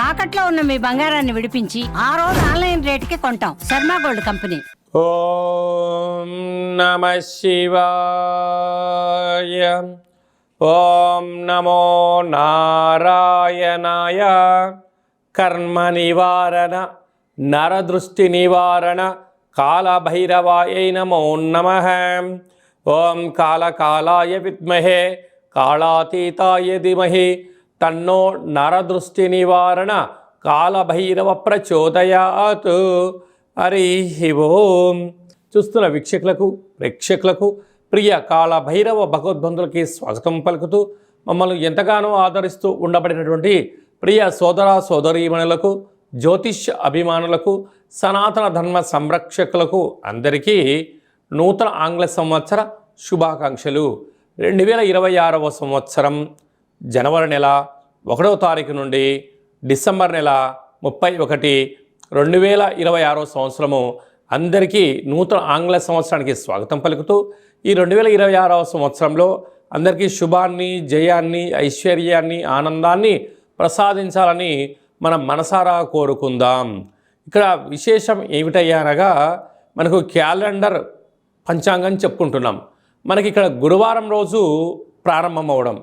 తాకట్లో ఉన్న మీ బంగారాన్ని విడిపించి ఆ రోజు ఆన్లైన్ రేటుకి కొంటాం. Sharma gold company. ఓం నమః శివాయ. ఓం నమో నారాయణాయ. కర్మ నివారణ నరదృష్టి నివారణ కాళభైరవాయ నమో నమః. ఓం కాళకాలాయ విద్మహే కాళాతీతాయ ధీమహి తన్నో నరదృష్టి నివారణ కాళభైరవ ప్రచోదయాత్. హరి ఓం. చూస్తున్న వీక్షకులకు ప్రేక్షకులకు ప్రియ కాళభైరవ భగవద్బంధులకి స్వాగతం పలుకుతూ మమ్మల్ని ఎంతగానో ఆదరిస్తూ ఉండబడినటువంటి ప్రియ సోదర సోదరీమణులకు జ్యోతిష్య అభిమానులకు సనాతన ధర్మ సంరక్షకులకు అందరికీ నూతన ఆంగ్ల సంవత్సర శుభాకాంక్షలు. 2026వ సంవత్సరం జనవరి నెల 1వ తారీఖు నుండి డిసెంబర్ నెల 31, 2026వ సంవత్సరము అందరికీ నూతన ఆంగ్ల సంవత్సరానికి స్వాగతం పలుకుతూ ఈ 2026వ సంవత్సరంలో అందరికీ శుభాన్ని, జయాన్ని, ఐశ్వర్యాన్ని, ఆనందాన్ని ప్రసాదించాలని మనం మనసారా కోరుకుందాం. ఇక్కడ విశేషం ఏమిటయ్యానగా మనకు క్యాలెండర్ పంచాంగం చెప్పుకుంటున్నాం. మనకి ఇక్కడ గురువారం రోజు ప్రారంభమవడం,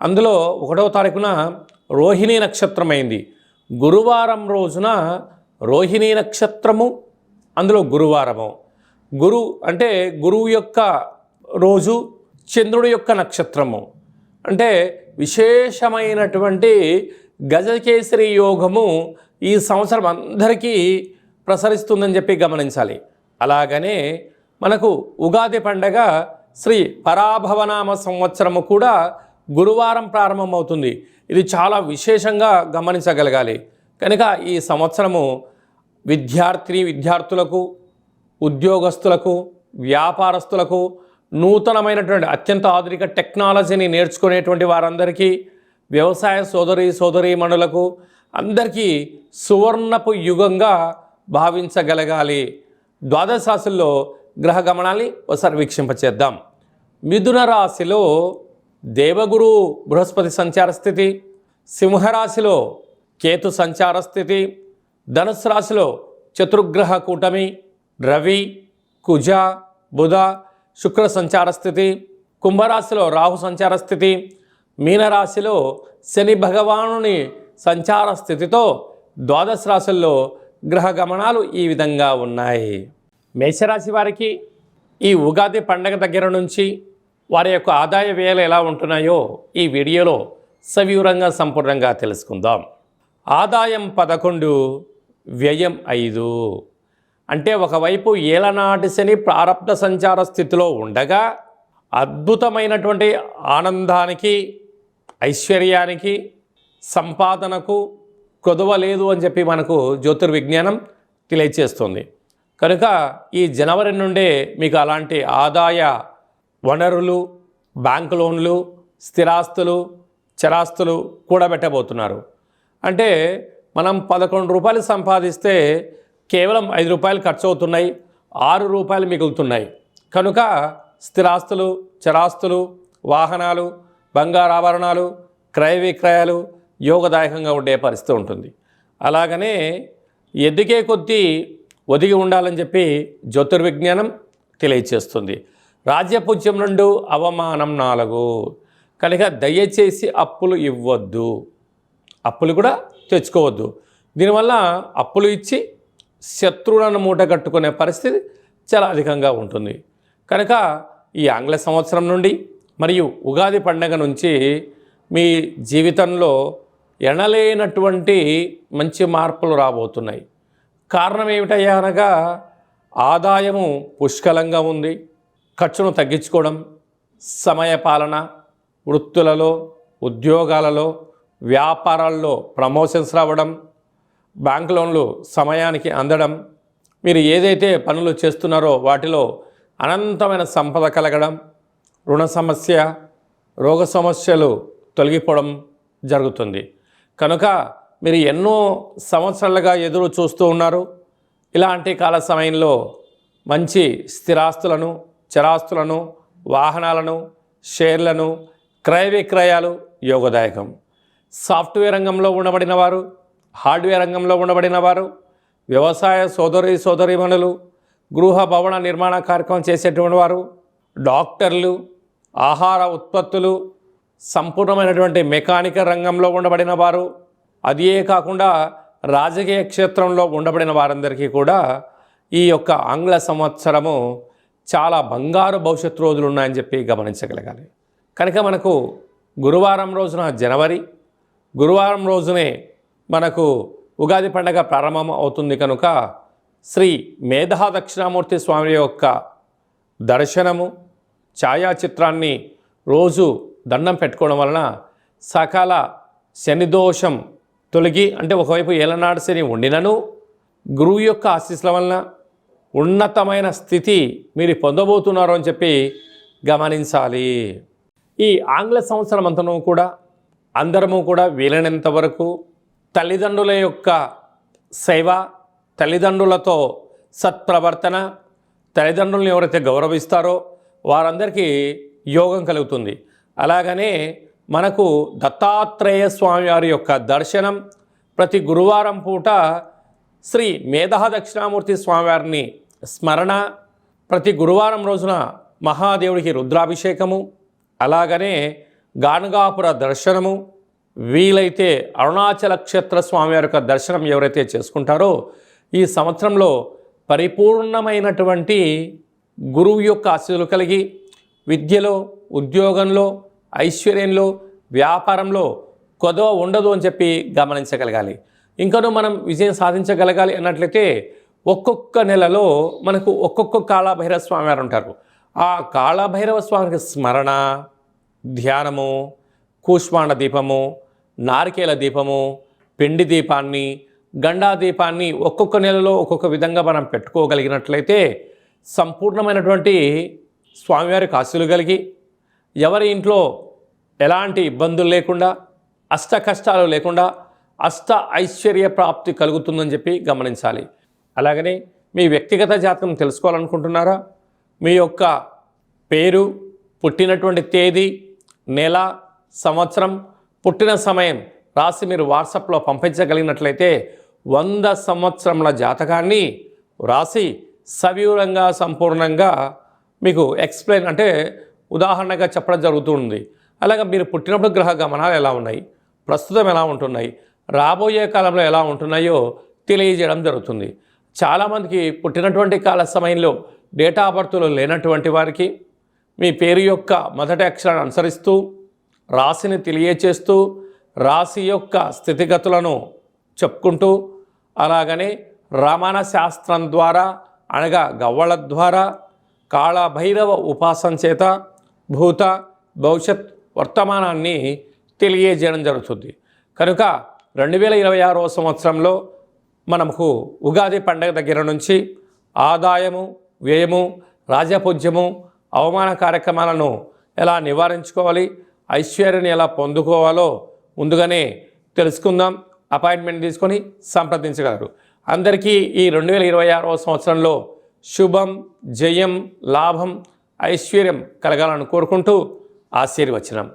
అందులో 1వ తారీఖున రోహిణీ నక్షత్రం అయింది. గురువారం రోజున రోహిణీ నక్షత్రము, అందులో గురువారము. గురు అంటే గురువు యొక్క రోజు, చంద్రుడి యొక్క నక్షత్రము. అంటే విశేషమైనటువంటి గజకేసరి యోగము ఈ సంవత్సరం అందరికీ ప్రసరిస్తుందని చెప్పి గమనించాలి. అలాగనే మనకు ఉగాది పండగ శ్రీ పరాభవనామ సంవత్సరము కూడా గురువారం ప్రారంభమవుతుంది. ఇది చాలా విశేషంగా గమనించగలగాలి. కనుక ఈ సంవత్సరము విద్యార్థులకు, ఉద్యోగస్తులకు, వ్యాపారస్తులకు, నూతనమైనటువంటి అత్యంత ఆధునిక టెక్నాలజీని నేర్చుకునేటువంటి వారందరికీ, వ్యవసాయ సోదరీమణులకు అందరికీ సువర్ణపు యుగంగా భావించగలగాలి. ద్వాదశ రాశుల్లో గ్రహ గమనాన్ని ఒకసారి వీక్షింపచేద్దాం. మిథున రాశిలో దేవగురు బృహస్పతి సంచార స్థితి, సింహరాశిలో కేతు సంచార స్థితి, ధనుసు రాశిలో చతుర్గ్రహ కూటమి రవి, కుజ, బుధ, శుక్ర సంచార స్థితి, కుంభరాశిలో రాహు సంచార స్థితి, మీనరాశిలో శని భగవానుని సంచార స్థితితో ద్వాదశ రాశుల్లో గ్రహ గమనాలు ఈ విధంగా ఉన్నాయి. మేషరాశి వారికి ఈ ఉగాది పండగ దగ్గర నుంచి వారి యొక్క ఆదాయ వ్యయాలు ఎలా ఉంటున్నాయో ఈ వీడియోలో సవివరంగా సంపూర్ణంగా తెలుసుకుందాం. ఆదాయం 11, వ్యయం 5. అంటే ఒకవైపు ఏలనాటి శని ప్రారబ్ధ సంచార స్థితిలో ఉండగా అద్భుతమైనటువంటి ఆనందానికి, ఐశ్వర్యానికి, సంపాదనకు కొదవ లేదు అని చెప్పి మనకు జ్యోతిర్విజ్ఞానం తెలియచేస్తుంది. కనుక ఈ జనవరి నుండే మీకు అలాంటి ఆదాయ వనరులు, బ్యాంకు లోన్లు, స్థిరాస్తులు, చరాస్తులు కూడబెట్టబోతున్నారు. అంటే మనం 11 రూపాయలు సంపాదిస్తే కేవలం 5 రూపాయలు ఖర్చు అవుతున్నాయి, 6 రూపాయలు మిగులుతున్నాయి. కనుక స్థిరాస్తులు, చరాస్తులు, వాహనాలు, బంగారాభరణాలు, క్రయ విక్రయాలు యోగదాయకంగా ఉండే పరిస్థితి ఉంటుంది. అలాగనే ఎదిగే కొద్దీ ఒదిగి ఉండాలని చెప్పి జ్యోతిర్విజ్ఞానం తెలియచేస్తుంది. రాజ్యపూజ్యం 2, అవమానం 4. కనుక దయచేసి అప్పులు ఇవ్వద్దు, అప్పులు కూడా తెచ్చుకోవద్దు. దీనివల్ల అప్పులు ఇచ్చి శత్రువులను మూట కట్టుకునే పరిస్థితి చాలా అధికంగా ఉంటుంది. కనుక ఈ ఆంగ్ల సంవత్సరం నుండి మరియు ఉగాది పండగ నుంచి మీ జీవితంలో ఎనలేనటువంటి మంచి మార్పులు రాబోతున్నాయి. కారణం ఏమిటయ్యా అనగా ఆదాయము పుష్కలంగా ఉంది, ఖర్చును తగ్గించుకోవడం, సమయపాలన, వృత్తులలో, ఉద్యోగాలలో, వ్యాపారాల్లో ప్రమోషన్స్ రావడం, బ్యాంక్ లోన్లు సమయానికి అందడం, మీరు ఏదైతే పనులు చేస్తున్నారో వాటిలో అనంతమైన సంపద కలగడం, రుణ సమస్య, రోగ సమస్యలు తొలగిపోవడం జరుగుతుంది. కనుక మీరు ఎన్నో సంవత్సరాలుగా ఎదురు చూస్తూ ఉన్నారు. ఇలాంటి కాల సమయంలో మంచి స్థిరాస్తులను, చరాస్తులను, వాహనాలను, షేర్లను, క్రయ విక్రయాలు యోగదాయకం. సాఫ్ట్వేర్ రంగంలో ఉండబడిన వారు, హార్డ్వేర్ రంగంలో ఉండబడిన వారు, వ్యవసాయ సోదరీమణులు, గృహ భవన నిర్మాణ కార్యక్రమం చేసేటువంటి వారు, డాక్టర్లు, ఆహార ఉత్పత్తులు, సంపూర్ణమైనటువంటి మెకానికల్ రంగంలో ఉండబడిన వారు, అదే కాకుండా రాజకీయ క్షేత్రంలో ఉండబడిన వారందరికీ కూడా ఈ యొక్క ఆంగ్ల సంవత్సరము చాలా బంగారు భవిష్యత్తు రోజులు ఉన్నాయని చెప్పి గమనించగలగాలి. కనుక మనకు గురువారం రోజున జనవరి, గురువారం రోజునే మనకు ఉగాది పండగ ప్రారంభం అవుతుంది. కనుక శ్రీ మేధా దక్షిణామూర్తి స్వామి యొక్క దర్శనము, ఛాయాచిత్రాన్ని రోజు దండం పెట్టుకోవడం వలన సకల శనిదోషం తొలగి, అంటే ఒకవైపు ఏలనాడు శని ఉండినను గురువు యొక్క ఆశీస్సుల వలన ఉన్నతమైన స్థితి మీరు పొందబోతున్నారు అని చెప్పి గమనించాలి. ఈ ఆంగ్ల సంవత్సరం అంతను కూడా అందరము కూడా వీలైనంత వరకు తల్లిదండ్రుల యొక్క సేవ, తల్లిదండ్రులతో సత్ప్రవర్తన, తల్లిదండ్రులను ఎవరైతే గౌరవిస్తారో వారందరికీ యోగం కలుగుతుంది. అలాగనే మనకు దత్తాత్రేయ స్వామి వారి యొక్క దర్శనం, ప్రతి గురువారం పూట శ్రీ మేధా దక్షిణామూర్తి స్వామివారిని స్మరణ, ప్రతి గురువారం రోజున మహాదేవుడికి రుద్రాభిషేకము, అలాగనే గాణగాపుర దర్శనము, వీలైతే అరుణాచల క్షేత్ర స్వామివారి యొక్క దర్శనం ఎవరైతే చేసుకుంటారో ఈ సంవత్సరంలో పరిపూర్ణమైనటువంటి గురువు యొక్క ఆశీస్సులు కలిగి విద్యలో, ఉద్యోగంలో, ఐశ్వర్యంలో, వ్యాపారంలో కొదవ ఉండదు అని చెప్పి గమనించగలగాలి. ఇంకనూ మనం విజయం సాధించగలగాలి అన్నట్లయితే ఒక్కొక్క నెలలో మనకు ఒక్కొక్క కాళభైరవ స్వామి వారు ఉంటారు. ఆ కాళభైరవ స్వామికి స్మరణ, ధ్యానము, కూష్మాండ దీపము, నారికేల దీపము, పిండి దీపాన్ని, గండా దీపాన్ని ఒక్కొక్క నెలలో ఒక్కొక్క విధంగా మనం పెట్టుకోగలిగినట్లయితే సంపూర్ణమైనటువంటి స్వామివారికి ఆశీస్సులు కలిగి ఎవరి ఇంట్లో ఎలాంటి ఇబ్బందులు లేకుండా, అష్ట కష్టాలు లేకుండా అష్ట ఐశ్వర్య ప్రాప్తి కలుగుతుందని చెప్పి గమనించాలి. అలాగనే మీ వ్యక్తిగత జాతకం తెలుసుకోవాలనుకుంటున్నారా? మీ యొక్క పేరు, పుట్టినటువంటి తేదీ, నెల, సంవత్సరం, పుట్టిన సమయం రాసి మీరు వాట్సాప్లో పంపించగలిగినట్లయితే 100 సంవత్సరముల జాతకాన్ని రాసి సవివరంగా సంపూర్ణంగా మీకు ఎక్స్ప్లెయిన్, అంటే ఉదాహరణగా చెప్పడం జరుగుతుంది. అలాగే మీరు పుట్టినప్పుడు గ్రహ గమనాలు ఎలా ఉన్నాయి, ప్రస్తుతం ఎలా ఉంటున్నాయి, రాబోయే కాలంలో ఎలా ఉంటున్నాయో తెలియజేయడం జరుగుతుంది. చాలామందికి పుట్టినటువంటి కాల సమయంలో డేటా ఆఫ్ బర్త్లో లేనటువంటి వారికి మీ పేరు యొక్క మొదటి అక్షరాన్ని అనుసరిస్తూ రాశిని తెలియచేస్తూ రాశి యొక్క స్థితిగతులను చెప్పుకుంటూ, అలాగనే రమణ శాస్త్రం ద్వారా అనగా గవ్వల ద్వారా కాళభైరవ ఉపాసన చేత భూత భవిష్యత్ వర్తమానాన్ని తెలియజేయడం జరుగుతుంది. కనుక 2026వ సంవత్సరంలో మనకు ఉగాది పండగ దగ్గర నుంచి ఆదాయము, వ్యయము, రాజపూజ్యము, అవమాన కార్యక్రమాలను ఎలా నివారించుకోవాలి, ఐశ్వర్యాన్ని ఎలా పొందుకోవాలో ముందుగానే తెలుసుకుందాం. అపాయింట్మెంట్ తీసుకొని సంప్రదించగలరు. అందరికీ ఈ 2026వ సంవత్సరంలో శుభం, జయం, లాభం, ఐశ్వర్యం కలగాలని కోరుకుంటూ ఆశీర్వచనం.